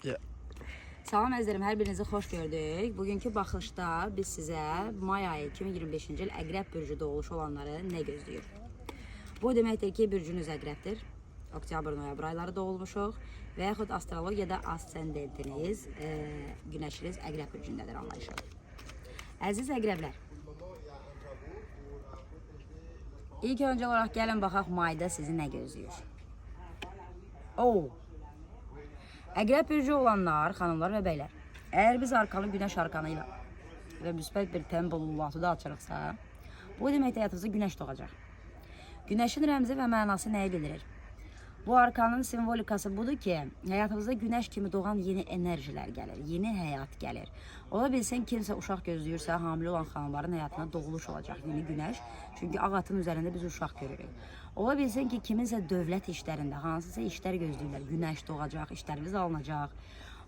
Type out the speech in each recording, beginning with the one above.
Yeah. Salam əzizlərim, hər birinizi xoş gördük. Bugünkü baxışda biz sizə may ayı 2025-ci il Əqrəb bürcü doğuluşu olanları nə gözləyir? Bu deməkdir ki, bürcünüz Əqrəbdir. Oktyabr-noyabr ayları doğulmuşuq və yaxud astrologiyada ascendentiniz, günəşiniz Əqrəb bürcündədir anlayışım. Əziz Əqrəblər, ilk öncə olaraq gəlin baxaq mayda sizi nə gözləyir? Əqrəb bürcü olanlar, xanımlar və bəylər, əgər biz arkanı günəş arkanı ilə və müsbət bir tembolullatı da açırıqsa, bu deməkdə həyatımızda günəş doğacaq. Günəşin rəmzi və mənası nəyi bildirir? Bu arkanın simvolikası budur ki, həyatımızda günəş kimi doğan yeni enerjilər gəlir, yeni həyat gəlir. Ola bilsin, kimsə uşaq gözləyirsə, hamilə olan xanımların həyatına doğuluş olacaq yeni günəş. Çünki ağ atın üzərində biz uşaq görürük. Ola bilsin ki, kiminsə dövlət işlərində, hansısa işlər gözləyirlər, günəş doğacaq, işləriniz alınacaq.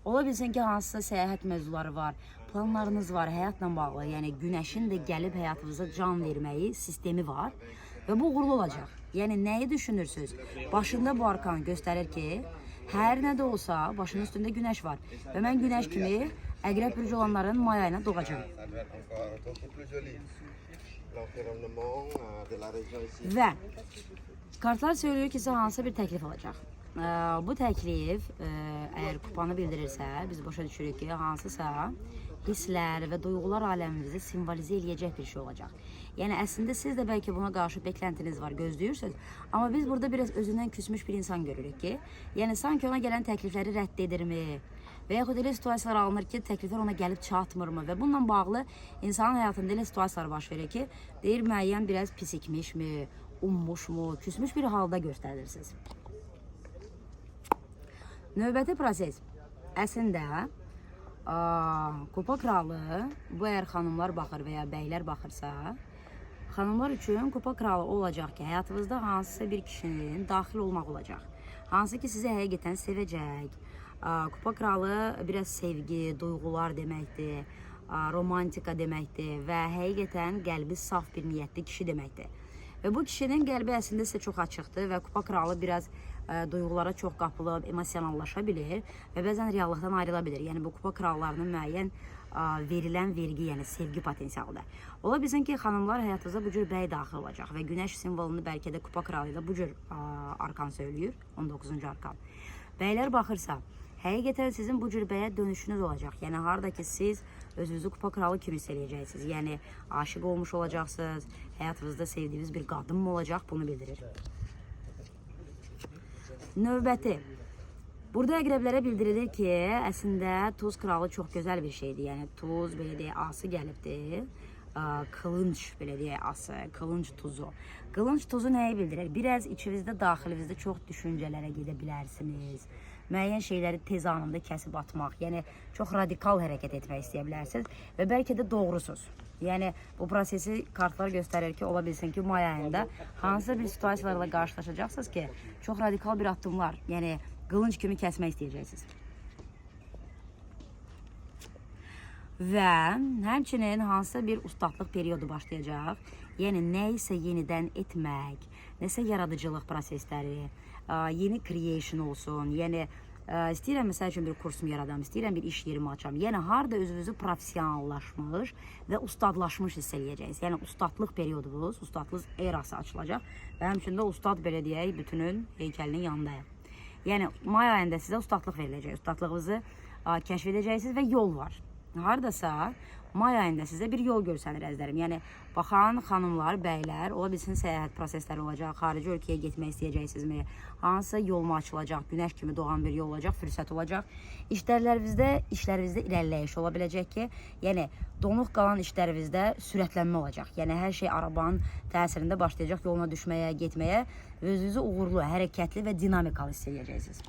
Ola bilsin ki, hansısa səyahət mövzuları var, planlarınız var, həyatla bağlı. Yəni, günəşin də gəlib həyatınıza can verməyi sistemi var və bu uğurlu olacaq. Yəni, nəyi düşünürsünüz? Başında bu arkan göstərir ki, hər nə də olsa, başının üstündə günəş var. Və mən günəş kimi Əqrəb bürcü olanların may ayına doğacağım. Və kartlar söylüyor ki, sizə hansısa bir təklif olacaq. Bu təklif, əgər kupanı bildirirsə, biz başa düşürük ki, hansısa hisslər və duyğular aləmimizi simvolizə eləyəcək bir şey olacaq. Yəni, əslində siz də bəlkə buna qarşı beklentiniz var, gözləyirsiniz. Amma biz burada biraz özündən küsmüş bir insan görürük ki, yəni sanki ona gələn təklifləri rədd edirmi? Və yaxud elə situasiyalar alınır ki, təkliflər ona gəlib çatmırmı? Və bununla bağlı insanın həyatında elə situasiyalar baş verir ki, deyir müəyyən biraz pisikmişmi, ummuşmu, küsmüş bir halda göstərirsiniz. Növbəti proses əslində kupa kralı, bu əgər xanımlar baxır və ya bəylər baxırsa, xanımlar üçün kupa kralı olacaq ki, həyatınızda hansısa bir kişinin daxil olmaq olacaq. Hansı ki, sizi həqiqətən sevəcək. Kupa kralı biraz sevgi, duyğular deməkdir, romantika deməkdir və həqiqətən qəlbi saf bir niyyətli kişi deməkdir. Və bu kişinin qəlbi əslində sizə çox açıqdır və kupa kralı biraz duyğulara çox qapılıb, emosionallaşa bilir və bəzən reallıqdan ayrıla bilir. Yəni, bu kupa krallarının müəyyən verilən vergi, yəni sevgi potensialıdır. Ola bilsin ki, xanımlar həyatınıza bu cür bəy daxil olacaq və günəş simvolunu bəlkə də kupa kralı ilə bu cür arkan söylüyor, 19-cu arkan. Bəylər baxırsa, həqiqətən sizin bu cür bəyə dönüşünüz olacaq. Yəni, harada ki, siz özünüzü kupa kralı kimi hiss eləyəcəksiniz. Yəni, aşıq olmuş olacaqsınız, həyatınızda sevdiyiniz bir qadın mı olacaq, bunu bildirir. Növbəti. Burada əqrəblərə bildirilir ki, əslində tuz kralı çox gözəl bir şeydir. Yəni, tuz, belə deyək, ası gəlibdir. Qılınc, belə deyək, ası, qılınc tuzu. Qılınc tuzu nəyi bildirir? Biraz içinizdə, daxilinizdə çox düşüncələrə gedə bilərsiniz. Müəyyən şeyləri tez anında kəsib atmaq, yəni çox radikal hərəkət etmək istəyə bilərsiniz və bəlkə də doğrusunuz. Yəni, bu prosesi kartlar göstərir ki, ola bilsin ki, may ayında hansısa bir situasiyalarla qarşılaşacaqsınız ki, çox radikal bir addımlar, yəni qılınc kimi kəsmək istəyəcəksiniz. Və həmçinin hansısa bir ustadlıq periodu başlayacaq, yəni nə isə yenidən etmək, nəsə yaradıcılıq prosesləri, yeni creation olsun, yəni istəyirəm məsəl üçün bir kursumu yaradam, istəyirəm bir iş yerimi açam. Yəni harda özünüzü professionallaşmış və ustadlaşmış hiss eləyəcəksiniz. Yəni ustadlıq periodunuz, ustadlıq erası açılacaq və həmçində ustad belə deyək, bütünün heykəlinin yanındayım. Yəni may ayında sizə ustadlıq veriləcək, ustadlığınızı kəşf edəcəksiniz və yol var. Hardasa may ayında sizə bir yol görsənir əzlərim. Yəni, baxan xanımlar, bəylər, ola bilsin səyahət prosesləri olacaq, xarici ölkəyə getmək istəyəcəksinizmi, hansısa yolma açılacaq, günəş kimi doğan bir yol olacaq, fürsət olacaq. İşlərinizdə irəliləyiş ola biləcək ki, yəni, donuq qalan işlərinizdə sürətlənmə olacaq. Yəni, hər şey arabanın təsirində başlayacaq yoluna düşməyə, getməyə və özünüzü uğurlu, hərəkətli və dinamikalı hiss edəcəksiniz.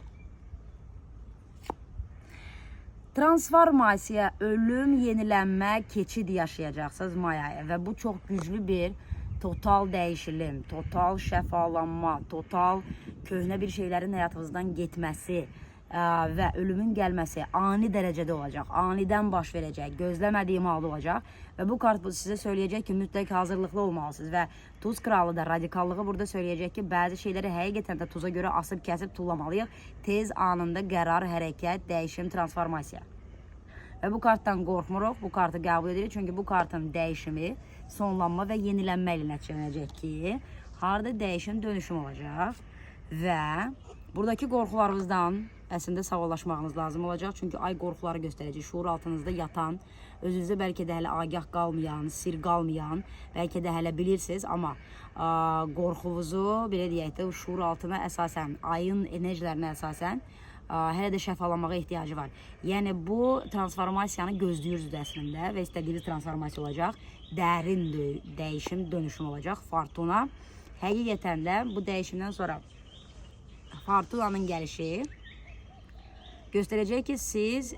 Transformasiya, ölüm, yenilənmə, keçid yaşayacaqsınız may ayı və bu çox güclü bir total dəyişilim, total şəfalanma, total köhnə bir şeylərin həyatınızdan getməsi, və ölümün gəlməsi ani dərəcədə olacaq, anidən baş verəcək, gözləmədiyim halda olacaq və bu kart sizə söyləyəcək ki, mütləq hazırlıqlı olmalısınız və tuz kralı da radikallığı burada söyləyəcək ki, bəzi şeyləri həqiqətən də tuza görə asıb kəsib tullamalıyıq, tez anında qərar, hərəkət, dəyişim, transformasiya. Və bu kartdan qorxmuruq, bu kartı qəbul edirik, çünki bu kartın dəyişimi, sonlanma və yenilənmə ilə nəticələnəcək ki, harada dəyişim, dönüşüm olacaq və buradakı qorxularınızdan əslində sağollaşmağınız lazım olacaq. Çünki ay qorxuları göstərəcək. Şuur altınızda yatan, özünüzdə bəlkə də hələ agah qalmayan, sir qalmayan, bəlkə də hələ bilirsiniz, amma qorxuvuzu, belə deyək də, şuur altına əsasən, ayın enerjilərinə əsasən hələ də şəfalanmağa ehtiyacı var. Yəni bu transformasiyanı gözləyirsiniz əslində və istədiyiniz transformasiya olacaq. Dərin dəyişim, dönüşüm olacaq. Fortuna. Həqiqətən də bu dəyişimdən sonra Fortuna'nın gəlişi göstərəcək ki, siz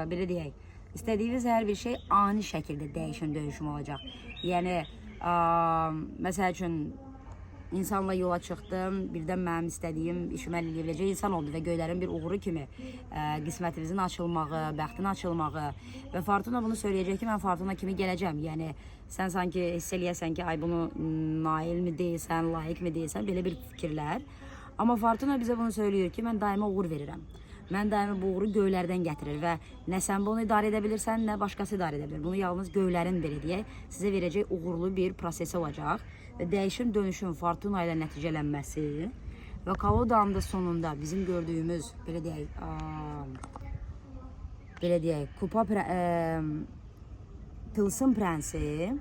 belə deyək, istədiyiniz hər bir şey ani şəkildə dəyişim, dönüşüm olacaq. Yəni, məsəl üçün, insanla yola çıxdım, birdən mənim istədiyim işimə əldə ediləcək insan oldu və göylərin bir uğuru kimi qismətinizin açılmağı, bəxtin açılmağı və Fortuna bunu söyləyəcək ki, mən Fortuna kimi gələcəm. Yəni, sən sanki hiss eləyəsən ki, ay bunu nail mi deyilsən, layiq mi deyilsən, belə bir fikirlər. Amma Fortuna bizə bunu söyləyir ki, mən daima uğur verirəm. Mən daima bu uğuru göylərdən gətirir və nə sən bunu idarə edə bilirsən, nə başqası idarə edə bilir. Bunu yalnız göylərin belə deyək, sizə verəcək uğurlu bir prosesi olacaq və dəyişim, dönüşüm, Fortuna ilə nəticələnməsi və kolodanın da sonunda bizim gördüyümüz, belə deyək, kupa tılsım prensi